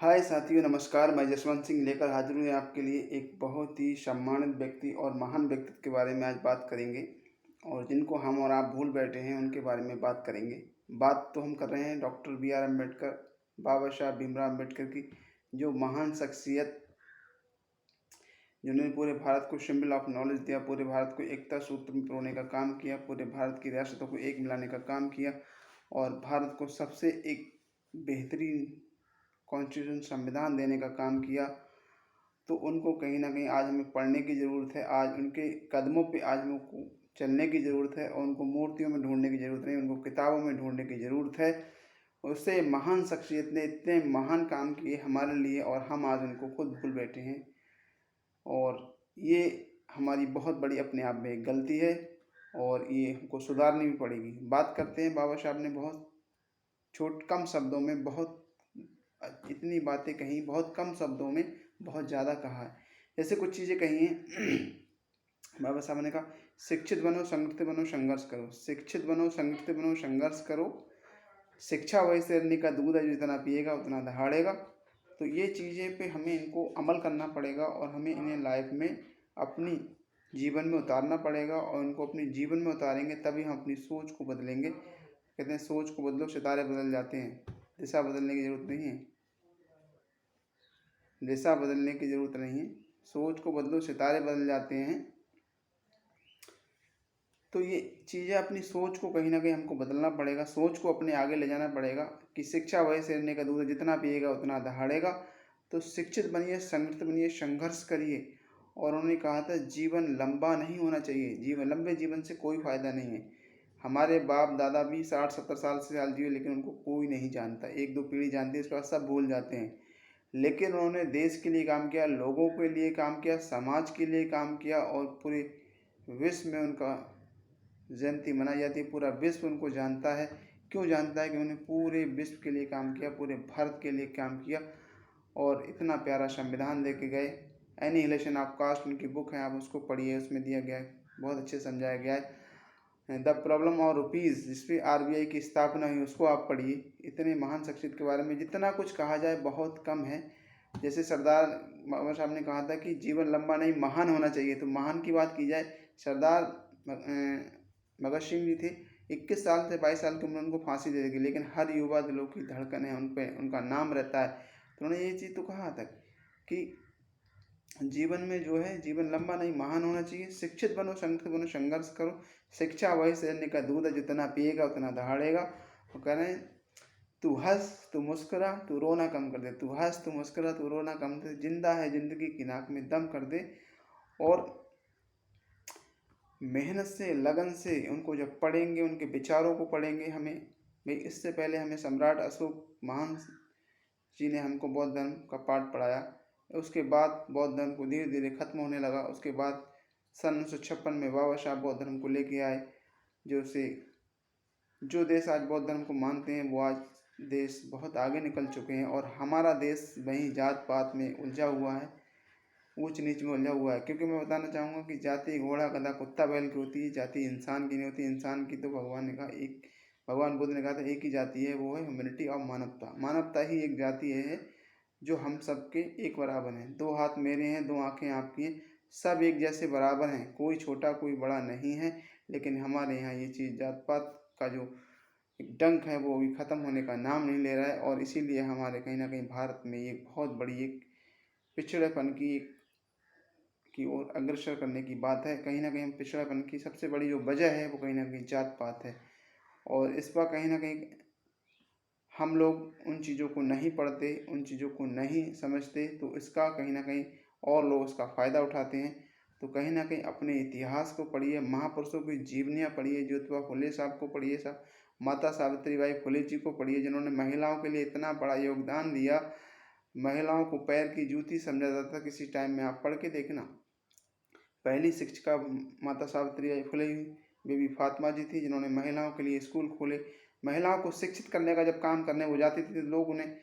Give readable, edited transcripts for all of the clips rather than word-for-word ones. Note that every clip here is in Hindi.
हाय साथियों, नमस्कार। मैं जसवंत सिंह लेकर हाजिर हूँ आपके लिए एक बहुत ही सम्मानित व्यक्ति और महान व्यक्तित्व के बारे में आज बात करेंगे। और जिनको हम और आप भूल बैठे हैं उनके बारे में बात करेंगे। बात तो हम कर रहे हैं डॉक्टर बी आर अम्बेडकर, बाबा साहब भीमराव अम्बेडकर की, जो महान शख्सियत जिन्होंने पूरे भारत को सिंबल ऑफ नॉलेज दिया, पूरे भारत को एकता सूत्र में पिरोने का काम किया, पूरे भारत की रियासतों को एक मिलाने का काम किया और भारत को सबसे एक बेहतरीन कॉन्स्टिट्यूशन संविधान देने का काम किया। तो उनको कहीं ना कहीं आज हमें पढ़ने की ज़रूरत है, आज उनके कदमों पे आज हमको चलने की ज़रूरत है और उनको मूर्तियों में ढूंढने की ज़रूरत नहीं, उनको किताबों में ढूंढने की ज़रूरत है। उससे महान शख्सियत ने इतने महान काम किए हमारे लिए और हम आज उनको खुद भूल बैठे हैं। और ये हमारी बहुत बड़ी अपने आप में एक गलती है और ये हमको सुधारनी भी पड़ेगी। बात करते हैं, बाबा साहब ने बहुत कम शब्दों में बहुत इतनी बातें कही, बहुत कम शब्दों में बहुत ज़्यादा कहा है। जैसे कुछ चीज़ें कही हैं बाबा साहब ने कहा, शिक्षित बनो, संगठित बनो, संघर्ष करो। शिक्षित बनो, संगठित बनो, संघर्ष करो। शिक्षा वही शेरनी का दूध है, जो जितना पिएगा उतना दहाड़ेगा। तो ये चीज़ें पे हमें इनको अमल करना पड़ेगा और हमें इन्हें लाइफ में अपनी जीवन में उतारना पड़ेगा और इनको अपने जीवन में उतारेंगे तभी हम अपनी सोच को बदलेंगे। कहते हैं सोच को बदलो सितारे बदल जाते हैं। दिशा बदलने की ज़रूरत नहीं है, दिशा बदलने की ज़रूरत नहीं है, सोच को बदलो सितारे बदल जाते हैं। तो ये चीज़ें अपनी सोच को कहीं ना कहीं हमको बदलना पड़ेगा, सोच को अपने आगे ले जाना पड़ेगा कि शिक्षा वही शेरनी का दूध है, जितना पिएगा उतना दहाड़ेगा। तो शिक्षित बनिए, संगठित बनिए, संघर्ष करिए। और उन्होंने कहा था जीवन लंबा नहीं होना चाहिए, लंबे जीवन से कोई फ़ायदा नहीं है। हमारे बाप दादा भी 60-70 साल जिए, लेकिन उनको कोई नहीं जानता। एक दो पीढ़ी जानती है, उसके बाद सब भूल जाते हैं। लेकिन उन्होंने देश के लिए काम किया, लोगों के लिए काम किया, समाज के लिए काम किया और पूरे विश्व में उनका जयंती मनाई जाती है। पूरा विश्व उनको जानता है। क्यों जानता है? कि उन्होंने पूरे विश्व के लिए काम किया, पूरे भारत के लिए काम किया और इतना प्यारा संविधान दे के गए। एनिहिलेशन ऑफ कास्ट उनकी बुक है, आप उसको पढ़िए, उसमें दिया गया है, बहुत अच्छे समझाया गया है। द प्रॉब्लम ऑफ रुपीज़, जिस पर आरबीआई की स्थापना हुई, उसको आप पढ़िए। इतने महान शख्सियत के बारे में जितना कुछ कहा जाए बहुत कम है। जैसे सरदार बाबा साहब ने कहा था कि जीवन लंबा नहीं महान होना चाहिए, तो महान की बात की जाए, सरदार भगत सिंह जी थे, 21 साल से 22 साल की उम्र उनको फांसी दे दी, लेकिन हर युवा दिलों की धड़कन है, उन पर उनका नाम रहता है। तो उन्होंने ये चीज़ तो कहा था कि जीवन में जो है जीवन लंबा नहीं महान होना चाहिए। शिक्षित बनो, संगठित बनो, संघर्ष करो। शिक्षा वही शेरनी का दूध है, जितना पिएगा उतना दहाड़ेगा। वो कह रहे हैं, तू हंस, तू मुस्कुरा, तू रोना कम कर दे। तू हंस, तू मुस्कुरा, तू रोना कम कर दे। जिंदा है जिंदगी की नाक में दम कर दे। और मेहनत से, लगन से उनको जब पढ़ेंगे, उनके विचारों को पढ़ेंगे, हमें भाई इससे पहले हमें सम्राट अशोक महान जी ने हमको बौद्ध धर्म का पाठ पढ़ाया। उसके बाद बौद्ध धर्म को धीरे धीरे खत्म होने लगा। उसके बाद सन 1956 में बाबा साहब बौद्ध धर्म को लेके आए, जो देश आज बौद्ध धर्म को मानते हैं वो आज देश बहुत आगे निकल चुके हैं। और हमारा देश वहीं जात पात में उलझा हुआ है, ऊंच नीच में उलझा हुआ है। क्योंकि मैं बताना चाहूँगा कि जाति घोड़ा गधा कुत्ता बैल की होती है, जाति इंसान की नहीं होती। इंसान की तो भगवान बुद्ध ने कहा था एक ही जाति है, वो है ह्यूमैनिटी और मानवता। मानवता ही एक जाति है जो हम सबके एक बराबर हैं। दो हाथ मेरे हैं, दो आंखें आपकी हैं, सब एक जैसे बराबर हैं, कोई छोटा कोई बड़ा नहीं है। लेकिन हमारे यहाँ ये चीज़ जात पात का जो एक डंक है वो अभी ख़त्म होने का नाम नहीं ले रहा है। और इसीलिए हमारे कहीं ना कहीं भारत में एक बहुत बड़ी एक पिछड़ेपन की ओर अग्रसर करने की बात है। कहीं ना कहीं पिछड़ेपन की सबसे बड़ी जो वजह है वो कहीं ना कहीं जात पात है। और इस पर कहीं ना कहीं हम लोग उन चीज़ों को नहीं पढ़ते, उन चीज़ों को नहीं समझते, तो इसका कहीं ना कहीं और लोग इसका फ़ायदा उठाते हैं। तो कहीं ना कहीं अपने इतिहास को पढ़िए, महापुरुषों की जीवनियाँ पढ़िए, ज्योतिबा फुले साहब को पढ़िए, साहब माता सावित्रीबाई फुले जी को पढ़िए, जिन्होंने महिलाओं के लिए इतना बड़ा योगदान दिया। महिलाओं को पैर की जूती समझा जाता था किसी टाइम में, आप पढ़ के देखना। पहली शिक्षिका माता सावित्रीबाई फुले बीबी फातिमा जी थी, जिन्होंने महिलाओं के लिए स्कूल खोले। महिलाओं को शिक्षित करने का जब काम करने वो जाती थी तो लोग उन्हें,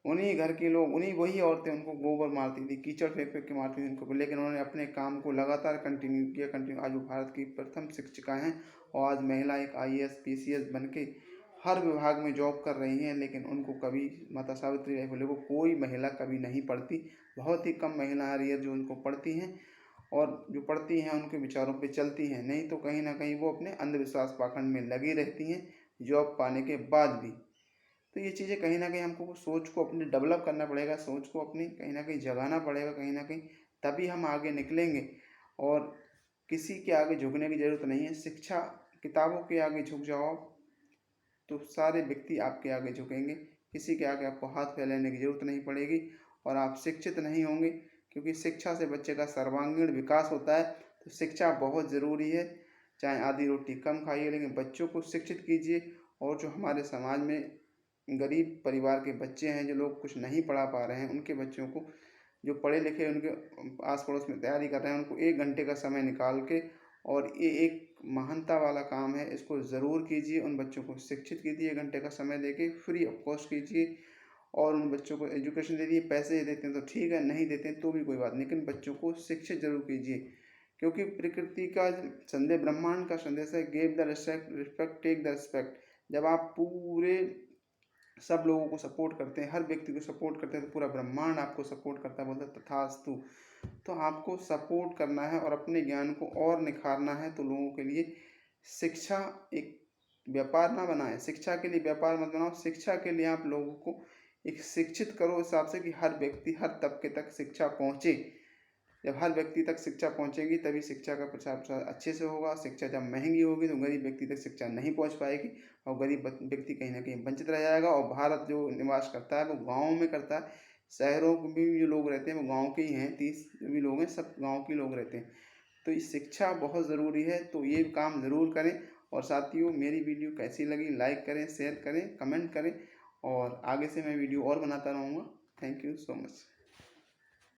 उन्हीं घर के लोग, वही औरतें उनको गोबर मारती थी, कीचड़ फेंक फेंक के मारती थी उनको। लेकिन उन्होंने अपने काम को लगातार कंटिन्यू किया। आज वो भारत की प्रथम शिक्षिका हैं और आज महिला एक IAS PCS बन के हर विभाग में जॉब कर रही हैं, लेकिन उनको कभी माता सावित्रीबाई फुले को कोई महिला कभी नहीं पढ़ती। बहुत ही कम महिलाएं रही है जो उनको पढ़ती हैं, और जो पढ़ती हैं उनके विचारों पे चलती हैं, नहीं तो कहीं ना कहीं वो अपने अंधविश्वास पाखंड में लगी रहती हैं जॉब पाने के बाद भी। तो ये चीज़ें कहीं ना कहीं हमको सोच को अपनी डेवलप करना पड़ेगा, सोच को अपनी कहीं ना कहीं जगाना पड़ेगा कहीं ना कहीं, तभी हम आगे निकलेंगे। और किसी के आगे झुकने की ज़रूरत नहीं है। शिक्षा, किताबों के आगे झुक जाओ तो सारे व्यक्ति आपके आगे झुकेंगे। किसी के आगे आपको हाथ फैलाने की ज़रूरत नहीं पड़ेगी, और आप शिक्षित नहीं होंगे, क्योंकि शिक्षा से बच्चे का सर्वांगीण विकास होता है। तो शिक्षा बहुत ज़रूरी है। चाहे आधी रोटी कम खाइए, लेकिन बच्चों को शिक्षित कीजिए। और जो हमारे समाज में गरीब परिवार के बच्चे हैं, जो लोग कुछ नहीं पढ़ा पा रहे हैं, उनके बच्चों को, जो पढ़े लिखे उनके आस पड़ोस में तैयारी कर रहे हैं, उनको 1 घंटे का समय निकाल के, और ये एक महानता वाला काम है, इसको ज़रूर कीजिए। उन बच्चों को शिक्षित कीजिए, 1 घंटे का समय देके फ्री ऑफ कॉस्ट कीजिए, और उन बच्चों को एजुकेशन दे दिए। पैसे देते हैं तो ठीक है, नहीं देते हैं तो भी कोई बात नहीं, लेकिन बच्चों को शिक्षित जरूर कीजिए। क्योंकि प्रकृति का संदेश, ब्रह्मांड का संदेश है, give the respect take the respect. जब आप पूरे सब लोगों को सपोर्ट करते हैं, हर व्यक्ति को सपोर्ट करते हैं, तो पूरा ब्रह्मांड आपको सपोर्ट करता है, बोलता है तथास्तु। तो आपको सपोर्ट करना है और अपने ज्ञान को और निखारना है। तो लोगों के लिए शिक्षा एक व्यापार ना बनाएं, शिक्षा के लिए व्यापार मत बनाओ। शिक्षा के लिए आप लोगों को एक शिक्षित करो, इस हिसाब से कि हर व्यक्ति, हर तबके तक शिक्षा पहुँचे। जब हर व्यक्ति तक शिक्षा पहुँचेगी तभी शिक्षा का प्रचार प्रसार अच्छे से होगा। शिक्षा जब महंगी होगी तो गरीब व्यक्ति तक शिक्षा नहीं पहुँच पाएगी, और गरीब व्यक्ति कहीं ना कहीं वंचित रह जाएगा। और भारत जो निवास करता है वो गाँव में करता है। शहरों में भी जो लोग रहते हैं वो गाँव के ही हैं, 30 जो भी लोग हैं सब गाँव के लोग रहते हैं। तो ये शिक्षा बहुत ज़रूरी है, तो ये काम ज़रूर करें। और साथियों, मेरी वीडियो कैसी लगी लाइक करें, शेयर करें, कमेंट करें, और आगे से मैं वीडियो और बनाता रहूँगा। Thank you so much.